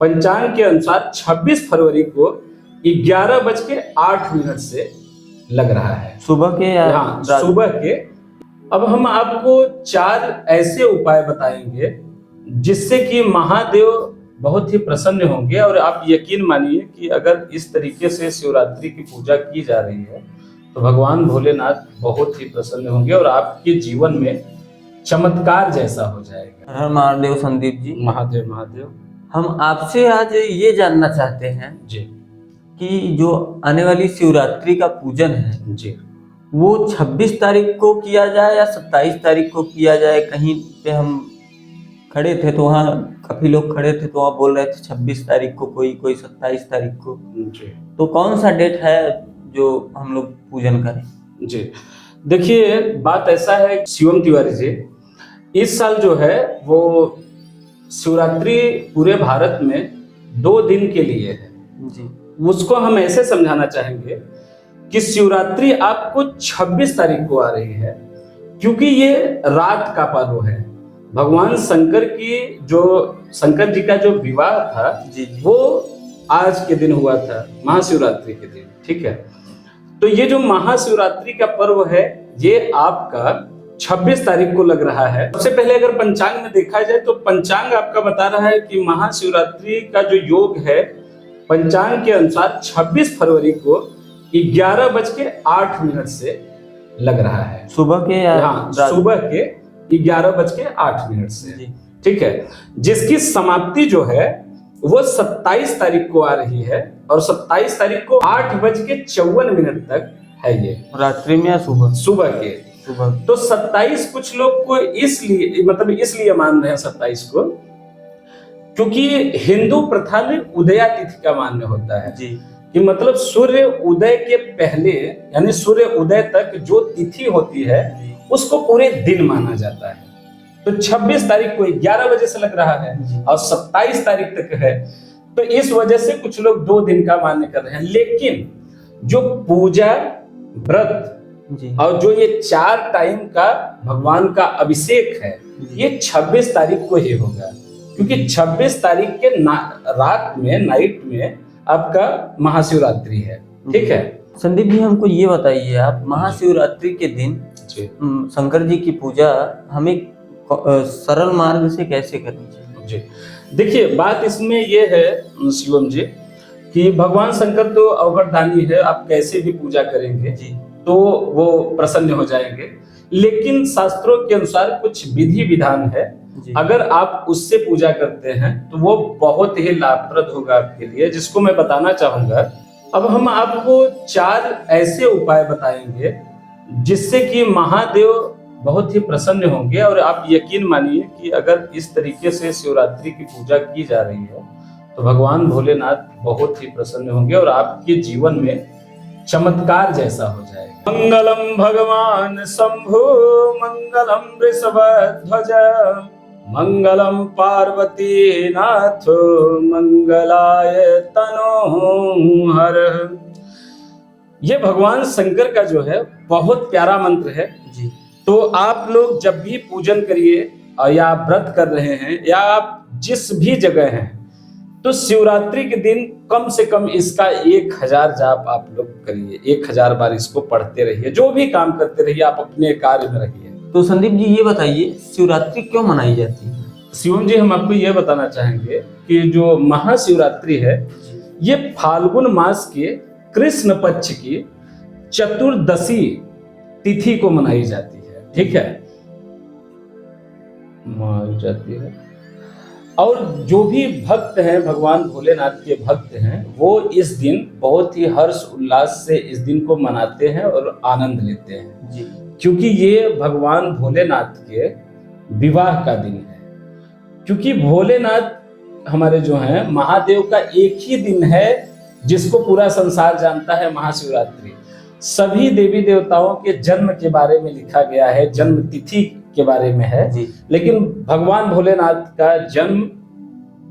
पंचांग के अनुसार 26 फरवरी को 11:08 से लग रहा है सुबह के या हाँ सुबह के। अब हम आपको 4 ऐसे उपाय बताएंगे जिससे कि महादेव बहुत ही प्रसन्न होंगे। और आप यकीन मानिए कि अगर इस तरीके से शिवरात्रि की पूजा की जा रही है तो भगवान भोलेनाथ बहुत ही प्रसन्न होंगे और आपके जीवन में चमत्कार जैसा हो जाएगा। हर महादेव संदीप जी। महादेव महादेव। हम आपसे आज ये जानना चाहते हैं जी कि जो आने वाली शिवरात्रि का पूजन है जी वो 26 तारीख को किया जाए या 27 तारीख को किया जाए। कहीं पे हम खड़े थे तो वहाँ काफी लोग खड़े थे तो वहाँ बोल रहे थे 26 तारीख को, कोई 27 तारीख को। जी तो कौन सा डेट है जो हम लोग पूजन करें? जी देखिए, बात ऐसा है शिवम तिवारी जी, इस साल जो है वो शिवरात्रि पूरे भारत में 2 दिन के लिए है जी। उसको हम ऐसे समझाना चाहेंगे कि शिवरात्रि आपको 26 तारीख को आ रही है क्योंकि ये रात का पर्व है। भगवान शंकर जी का जो विवाह था जी। वो आज के दिन हुआ था, महाशिवरात्रि के दिन। ठीक है, तो ये जो महाशिवरात्रि का पर्व है ये आपका 26 तारीख को लग रहा है। सबसे पहले अगर पंचांग में देखा जाए तो पंचांग आपका बता रहा है कि महाशिवरात्रि का जो योग है पंचांग के अनुसार 26 फरवरी को 11:08 से लग रहा है सुबह के या हाँ सुबह के 11:08 से। ठीक है, जिसकी समाप्ति जो है वो 27 तारीख को आ रही है और 27 तारीख को 8:54 तक है ये रात्रि में या सुबह के। तो 27 कुछ लोग को इसलिए मान रहे हैं 27 को क्योंकि हिंदू प्रथा में उदया तिथि का मान्य होता है जी। कि मतलब सूर्य उदय के पहले यानी सूर्य उदय तक जो तिथि होती है उसको पूरे दिन माना जाता है। तो 26 तारीख को 11 बजे से लग रहा है और 27 तारीख तक है, तो इस वजह से कुछ लोग 2 दिन का मान्य कर रहे हैं। लेकिन जो पूजा व्रत और जो ये 4 टाइम का भगवान का अभिषेक है ये 26 तारीख को ही होगा क्योंकि 26 तारीख के रात में नाइट में आपका महाशिवरात्रि है। ठीक है संदीप जी, हमको ये बताइए आप महाशिवरात्रि के दिन शंकर जी की पूजा हमें सरल मार्ग से कैसे करनी चाहिए? जी देखिए, बात इसमें ये है शिवम जी कि भगवान शंकर तो अवगढ़दानी है, आप कैसे भी पूजा करेंगे जी तो वो प्रसन्न हो जाएंगे। लेकिन शास्त्रों के अनुसार कुछ विधि विधान है, अगर आप उससे पूजा करते हैं तो वो बहुत ही लाभप्रद होगा आपके लिए, जिसको मैं बताना चाहूंगा। अब हम आपको 4 ऐसे उपाय बताएंगे जिससे कि महादेव बहुत ही प्रसन्न होंगे। और आप यकीन मानिए कि अगर इस तरीके से शिवरात्रि की पूजा की जा रही है तो भगवान भोलेनाथ बहुत ही प्रसन्न होंगे और आपके जीवन में चमत्कार जैसा हो जाएगा। मंगलम भगवान शंभु मंगलम वृषभध्वज मंगलम पार्वती नाथ मंगलाय तनोहर। ये भगवान शंकर का जो है बहुत प्यारा मंत्र है जी। तो आप लोग जब भी पूजन करिए या आप व्रत कर रहे हैं या आप जिस भी जगह हैं तो शिवरात्रि के दिन कम से कम इसका 1000 जाप आप लोग करिए, 1000 बार इसको पढ़ते रहिए। जो भी काम करते रहिए, आप अपने कार्य में रहिए। तो संदीप जी ये बताइए शिवरात्रि क्यों मनाई जाती है? शिवम जी, हम आपको ये बताना चाहेंगे कि जो महाशिवरात्रि है ये फाल्गुन मास के कृष्ण पक्ष की चतुर्दशी तिथि को मनाई जाती है। ठीक है, मनाई जाती है और जो भी भक्त हैं, भगवान भोलेनाथ के भक्त हैं, वो इस दिन बहुत ही हर्ष उल्लास से इस दिन को मनाते हैं और आनंद लेते हैं जी। क्योंकि ये भगवान भोलेनाथ के विवाह का दिन है। क्योंकि भोलेनाथ हमारे जो हैं महादेव का एक ही दिन है जिसको पूरा संसार जानता है, महाशिवरात्रि। सभी देवी देवताओं के जन्म के बारे में लिखा गया है, जन्म तिथि के बारे में है जी। लेकिन भगवान भोलेनाथ का जन्म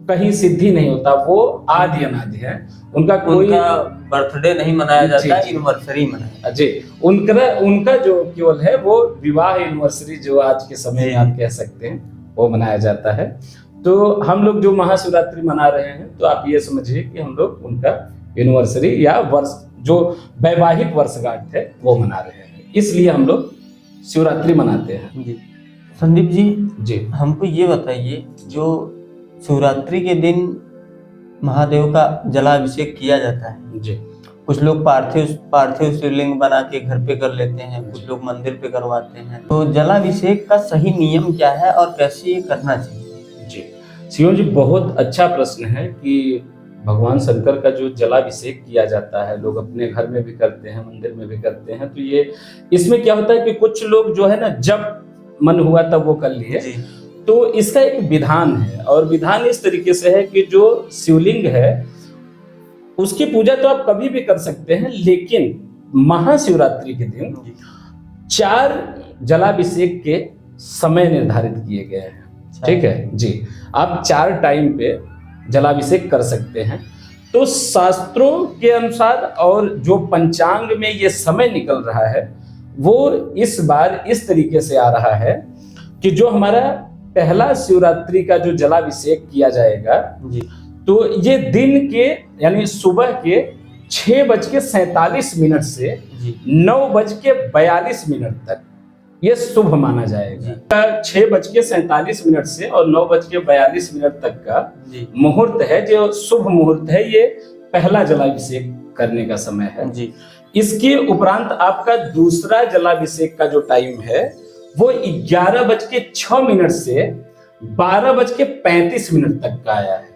कहीं सिद्धि नहीं होता, वो आदि अनादि है। उनका कोई बर्थडे नहीं मनाया जाता, एनिवर्सरी मनाया जी। उनका जो केवल है वो विवाह एनिवर्सरी, जो आज के समय आप कह सकते हैं, वो मनाया जाता है। तो हम लोग जो महाशिवरात्रि मना रहे हैं, तो आप ये समझिए कि हम लोग उनका एनिवर्सरी या वर्ष जो वैवाहिक वर्षगांठ है वो मना रहे हैं, इसलिए हम लोग शिवरात्रि मनाते हैं। जी संदीप जी, जी हमको ये बताइए, जो शिवरात्रि के दिन महादेव का जलाभिषेक किया जाता है, जी कुछ लोग पार्थिव शिवलिंग बना के घर पे कर लेते हैं, कुछ लोग मंदिर पे करवाते हैं, तो जलाभिषेक का सही नियम क्या है और कैसे ये करना चाहिए? जी शिवम जी, बहुत अच्छा प्रश्न है कि भगवान शंकर का जो जलाभिषेक किया जाता है, लोग अपने घर में भी करते हैं, मंदिर में भी करते हैं, तो ये इसमें क्या होता है कि कुछ लोग जो है ना, जब मन हुआ तब वो कर लिए, तो इसका एक विधान है, और विधान इस तरीके से है कि जो शिवलिंग है उसकी पूजा तो आप कभी भी कर सकते हैं, लेकिन महाशिवरात्रि के दिन 4 जलाभिषेक के समय निर्धारित किए गए हैं। ठीक है जी, आप 4 टाइम पे जलाभिषेक कर सकते हैं। तो शास्त्रों के अनुसार और जो पंचांग में ये समय निकल रहा है, वो इस बार इस तरीके से आ रहा है कि जो हमारा पहला शिवरात्रि का जो जलाभिषेक किया जाएगा जी, तो ये दिन के यानी सुबह के 6:47 से 9:42 तक ये शुभ माना जाएगा। 6:47 से और 9:42 तक का मुहूर्त है, जो शुभ मुहूर्त है, ये पहला जलाभिषेक करने का समय है जी। इसके उपरांत आपका दूसरा जलाभिषेक का जो टाइम है वो 11:06 से 12:35 तक का आया है,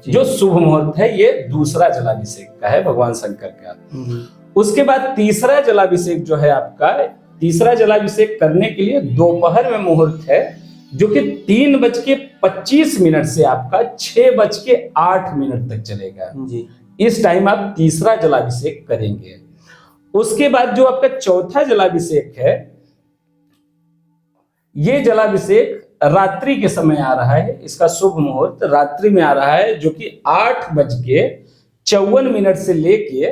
जो शुभ मुहूर्त है, ये दूसरा जलाभिषेक का है भगवान शंकर का। उसके बाद तीसरा जलाभिषेक जो है आपका, तीसरा जलाभिषेक करने के लिए दोपहर में मुहूर्त है, जो कि 3:25 से आपका 6:08 तक चलेगा जी। इस टाइम आप तीसरा जलाभिषेक करेंगे। उसके बाद जो आपका चौथा जलाभिषेक है, ये जलाभिषेक रात्रि के समय आ रहा है, इसका शुभ मुहूर्त रात्रि में आ रहा है, जो कि 8:54 से लेके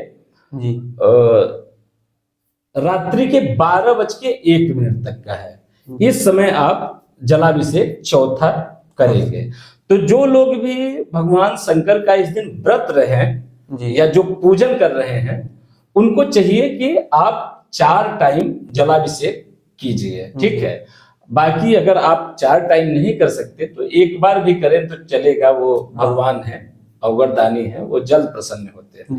रात्रि के 12:01 तक का है। इस समय आप जलाभिषेक चौथा करेंगे। तो जो लोग भी भगवान शंकर का इस दिन व्रत रहे या जो पूजन कर रहे हैं, उनको चाहिए कि आप 4 टाइम जलाभिषेक कीजिए। ठीक है, बाकी अगर आप 4 टाइम नहीं कर सकते तो एक बार भी करें तो चलेगा, वो भगवान है, अवगरदानी है, वो जल्द प्रसन्न होते हैं।